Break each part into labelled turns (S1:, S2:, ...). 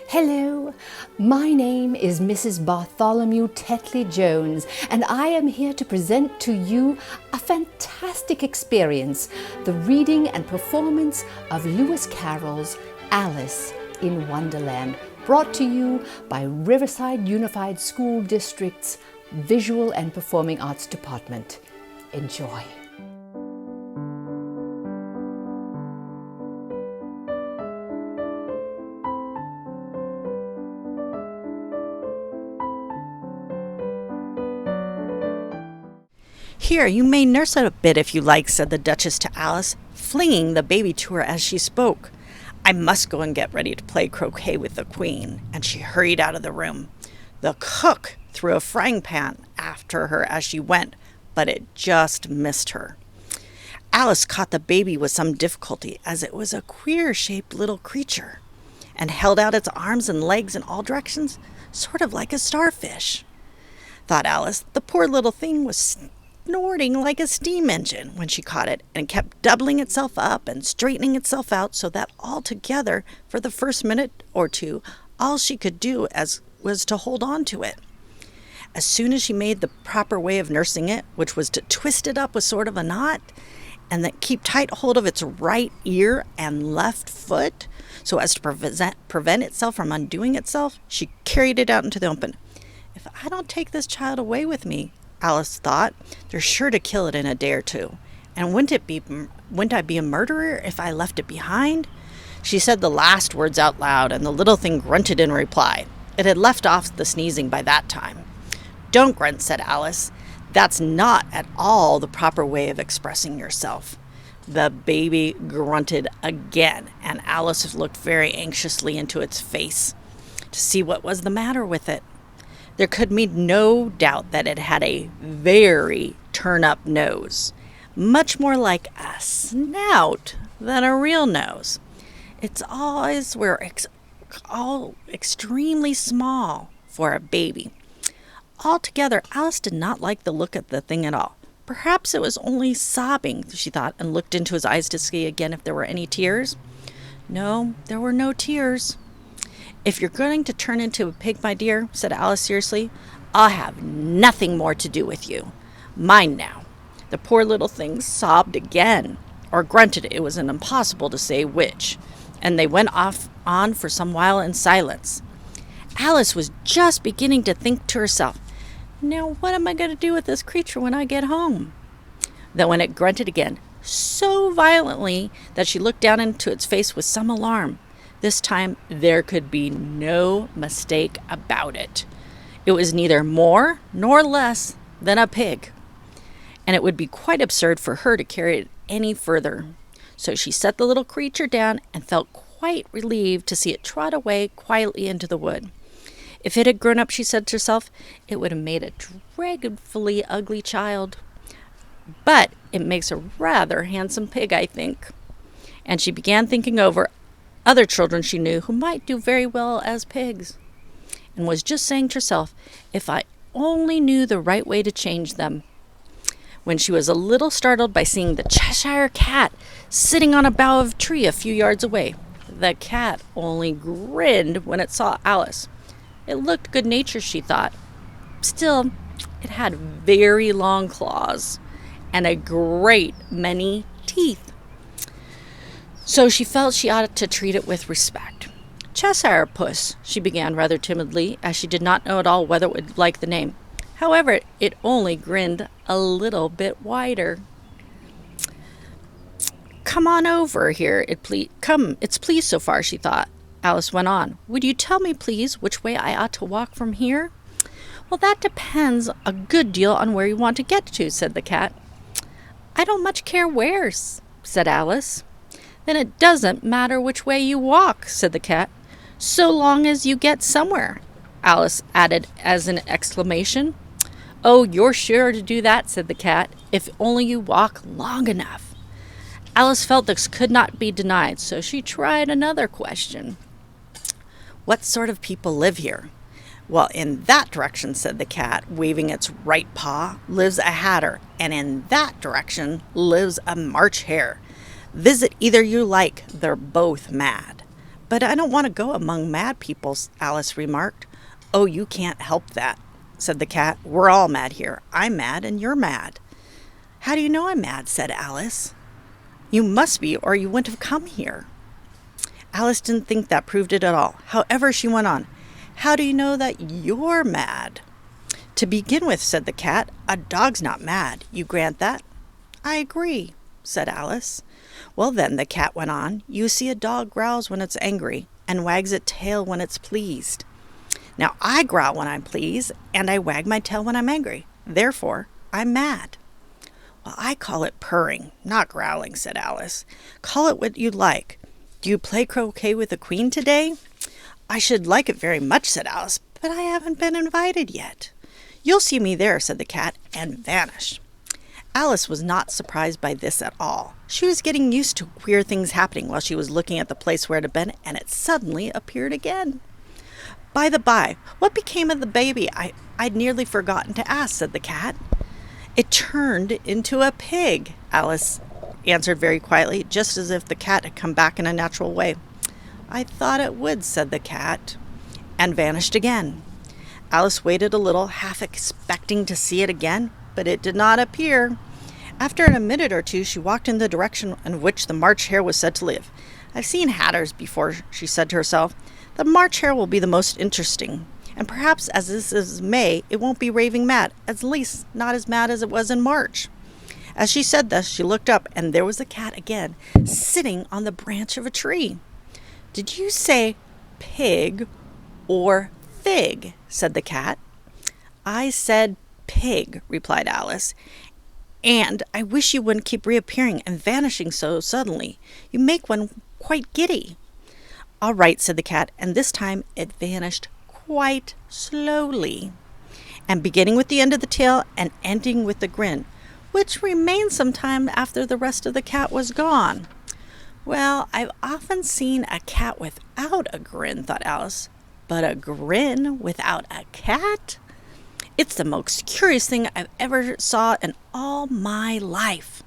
S1: Hello, my name is Mrs. Bartholomew Tetley Jones, and I am here to present to you a fantastic experience, the reading and performance of Lewis Carroll's Alice in Wonderland, brought to you by Riverside Unified School District's Visual and Performing Arts Department. Enjoy.
S2: "Here, you may nurse it a bit if you like," said the Duchess to Alice, flinging the baby to her as she spoke. "I must go and get ready to play croquet with the Queen," and she hurried out of the room. The cook threw a frying pan after her as she went, but it just missed her. Alice caught the baby with some difficulty, as it was a queer-shaped little creature, and held out its arms and legs in all directions, sort of like a starfish. Thought Alice, the poor little thing was snorting like a steam engine when she caught it, and kept doubling itself up and straightening itself out, so that altogether, for the first minute or two, all she could do was to hold on to it. As soon as she made the proper way of nursing it, which was to twist it up with sort of a knot, and then keep tight hold of its right ear and left foot, so as to prevent itself from undoing itself, she carried it out into the open. "If I don't take this child away with me," Alice thought, "they're sure to kill it in a day or two. And wouldn't I be a murderer if I left it behind?" She said the last words out loud, and the little thing grunted in reply. It had left off the sneezing by that time. "Don't grunt," said Alice. "That's not at all the proper way of expressing yourself." The baby grunted again, and Alice looked very anxiously into its face to see what was the matter with it. There could be no doubt that it had a very turn-up nose, much more like a snout than a real nose. Its eyes were all extremely small for a baby. Altogether, Alice did not like the look of the thing at all. Perhaps it was only sobbing, she thought, and looked into his eyes to see again if there were any tears. No, there were no tears. "If you're going to turn into a pig, my dear," said Alice seriously, "I'll have nothing more to do with you. Mind now." The poor little thing sobbed again, or grunted, it was impossible to say which, and they went on for some while in silence. Alice was just beginning to think to herself, "Now what am I going to do with this creature when I get home?" Then when it grunted again, so violently that she looked down into its face with some alarm. This time there could be no mistake about it. It was neither more nor less than a pig, and it would be quite absurd for her to carry it any further. So she set the little creature down and felt quite relieved to see it trot away quietly into the wood. If it had grown up, she said to herself, it would have made a dreadfully ugly child. But it makes a rather handsome pig, I think. And she began thinking over other children she knew who might do very well as pigs, and was just saying to herself, if I only knew the right way to change them, when she was a little startled by seeing the Cheshire Cat sitting on a bough of a tree a few yards away. The cat only grinned when it saw Alice. It looked good-natured, she thought. Still, it had very long claws and a great many teeth. So she felt she ought to treat it with respect. "Cheshire Puss," she began rather timidly, as she did not know at all whether it would like the name. However, it only grinned a little bit wider. "Come on over here, it's please so far," she thought. Alice went on. "Would you tell me, please, which way I ought to walk from here?" "Well, that depends a good deal on where you want to get to," said the cat. "I don't much care where," said Alice. "Then it doesn't matter which way you walk," said the cat, "so long as you get somewhere," Alice added as an exclamation. "Oh, you're sure to do that," said the cat, "if only you walk long enough." Alice felt this could not be denied, so she tried another question. "What sort of people live here?" "Well, in that direction," said the cat, waving its right paw, "lives a hatter, and in that direction lives a March hare. Visit either you like, they're both mad. But I don't want to go among mad people, Alice remarked. Oh, you can't help that, said the cat. We're all mad here. I'm mad and you're mad. How do you know I'm mad, said Alice. You must be, or you wouldn't have come here. Alice didn't think that proved it at all. However, she went on. How do you know that you're mad? To begin with, said the cat, a dog's not mad. You grant that? I agree, said Alice. Well then, the cat went on, you see a dog growls when it's angry and wags its tail when it's pleased. Now I growl when I'm pleased and I wag my tail when I'm angry. Therefore, I'm mad. Well, I call it purring, not growling, said Alice. Call it what you like. Do you play croquet with the queen today? I should like it very much, said Alice, but I haven't been invited yet. You'll see me there, said the cat, and vanished. Alice was not surprised by this at all. She was getting used to queer things happening while she was looking at the place where it had been, and it suddenly appeared again. By the by, what became of the baby? I'd nearly forgotten to ask, said the cat. It turned into a pig, Alice answered very quietly, just as if the cat had come back in a natural way. I thought it would, said the cat, and vanished again. Alice waited a little, half expecting to see it again, but it did not appear. After a minute or two, she walked in the direction in which the March Hare was said to live. I've seen hatters before, she said to herself. The March Hare will be the most interesting. And perhaps as this is May, it won't be raving mad, at least not as mad as it was in March. As she said this, she looked up, and there was the cat again, sitting on the branch of a tree. Did you say pig or fig? Said the cat. I said pig, replied Alice. And I wish you wouldn't keep reappearing and vanishing so suddenly. You make one quite giddy. All right, said the cat, and this time it vanished quite slowly, and beginning with the end of the tail and ending with the grin, which remained some time after the rest of the cat was gone. Well, I've often seen a cat without a grin, thought Alice, but a grin without a cat? It's the most curious thing I've ever saw in all my life.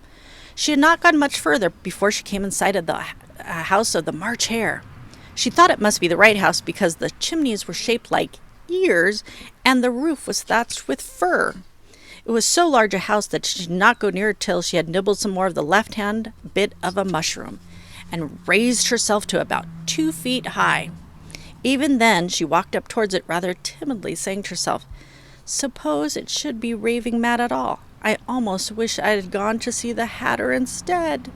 S2: She had not gone much further before she came in sight of the house of the March Hare. She thought it must be the right house because the chimneys were shaped like ears and the roof was thatched with fur. It was so large a house that she did not go near it till she had nibbled some more of the left-hand bit of a mushroom and raised herself to about 2 feet high. Even then she walked up towards it rather timidly, saying to herself, Suppose it should be raving mad at all. I almost wish I had gone to see the Hatter instead.